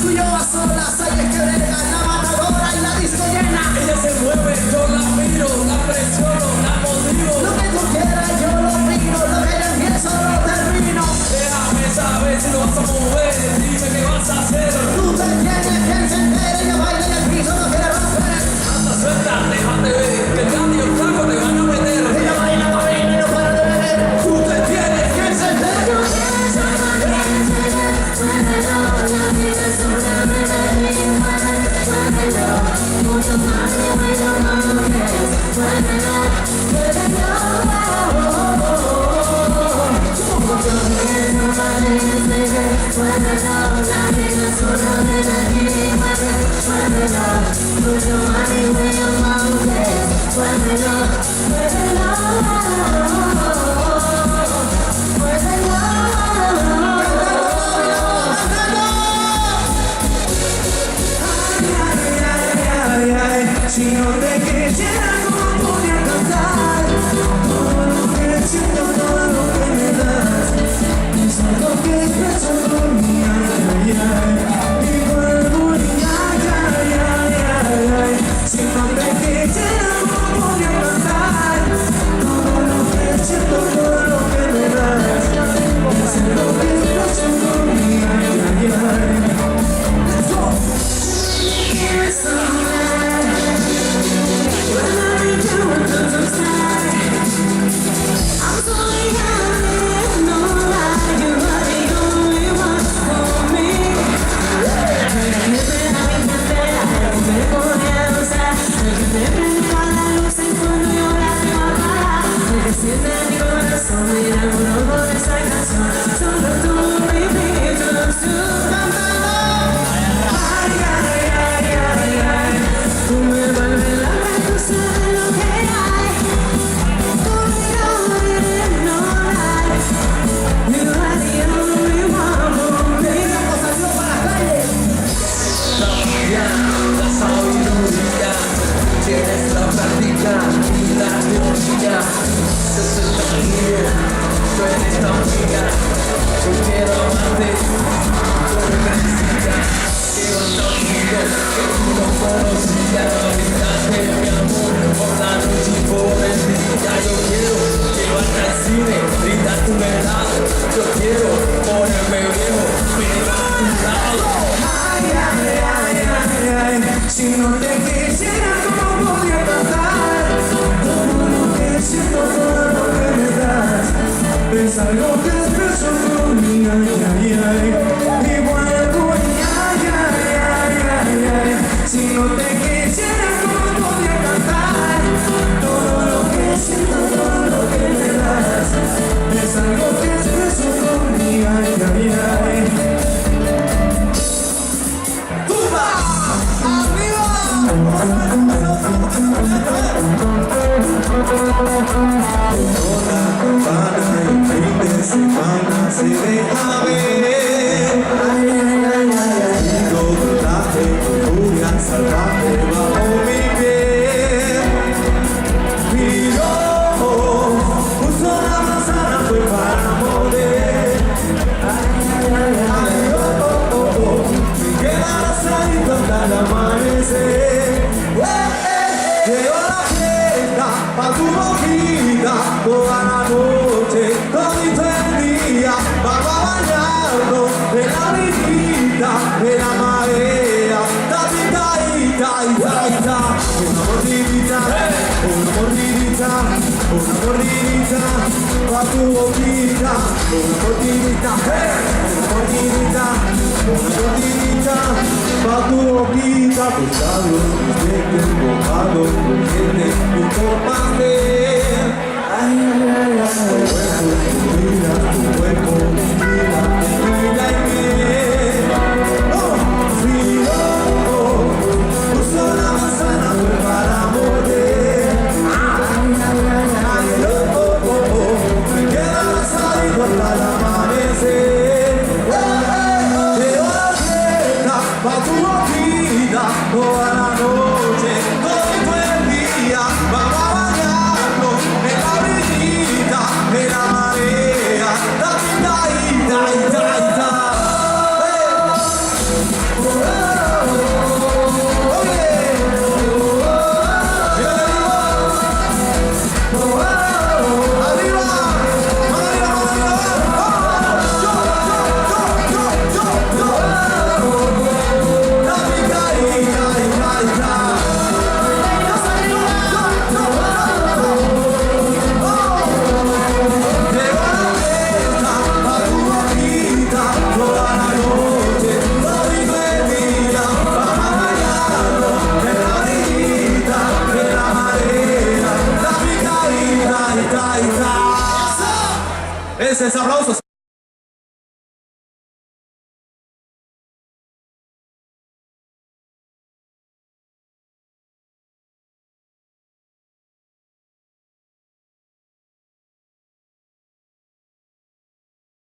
Tú y yo a solas, hay que verga, la matadora y la disco llena. Ella se mueve, yo la miro, la presiono, la motivo. Lo que tú quieras, yo lo miro, lo que yo empiezo, lo termino. Déjame saber si lo vas a mover, dime qué vas a hacer. Tú te tienes que encender, ella baila en el piso, no quiere romper. Anda, suelta, déjate ver, que el grande y el flaco te van a meter. Ella baila y no para de beber. Tú te tienes que encender. Si no te quisiera, ¿cómo podría cantar? Todo lo que siento, todo lo que me das es algo que expreso con mi ay, mi cuerpo y ay. Si no te quisiera, ¿cómo podría cantar? Todo lo que siento, todo lo que me das es algo que expreso con mi ay. Let's go! Tienes la práctica y la teoría. Yo soy tan libre, tú eres tan mía. Yo quiero amarte, tú me necesitas. Llevo tan lindo que tú no conocías. Brindaste mi amor por la noche y por el día. Yo quiero llevarte al cine, brindar tu verdad. Yo quiero ponerme viejo, pero a tu lado. Si no te quisiera, ¿cómo podría cantar? Todo lo que siento, todo lo que me das es algo que expreso con mi ay. Mi cuerpo y ay. Si no te quisiera, ¿cómo podría cantar? Todo lo que siento, todo lo que me das es algo que expreso con mi ay. Toda campana y fin de semana se deja ver. de la marea, una mordidita, pa' tu boquita, una mordidita, pa' tu boquita, tus labios, mis dientes mojados, crujiente y por pastel. Ay, ay, ay, ay, tu cuerpo, mira, mira y miel. Oh, frío, uso la manzana para morder. Ay, ay, ay, ay, oh, oh, oh, me queda abrazadito hasta el amanecer. Te doy la fiesta pa' tu boquita toda la noche, todo el día, vamos a bañarnos en la brillita de la marea, la pitadita, ese es aplausos.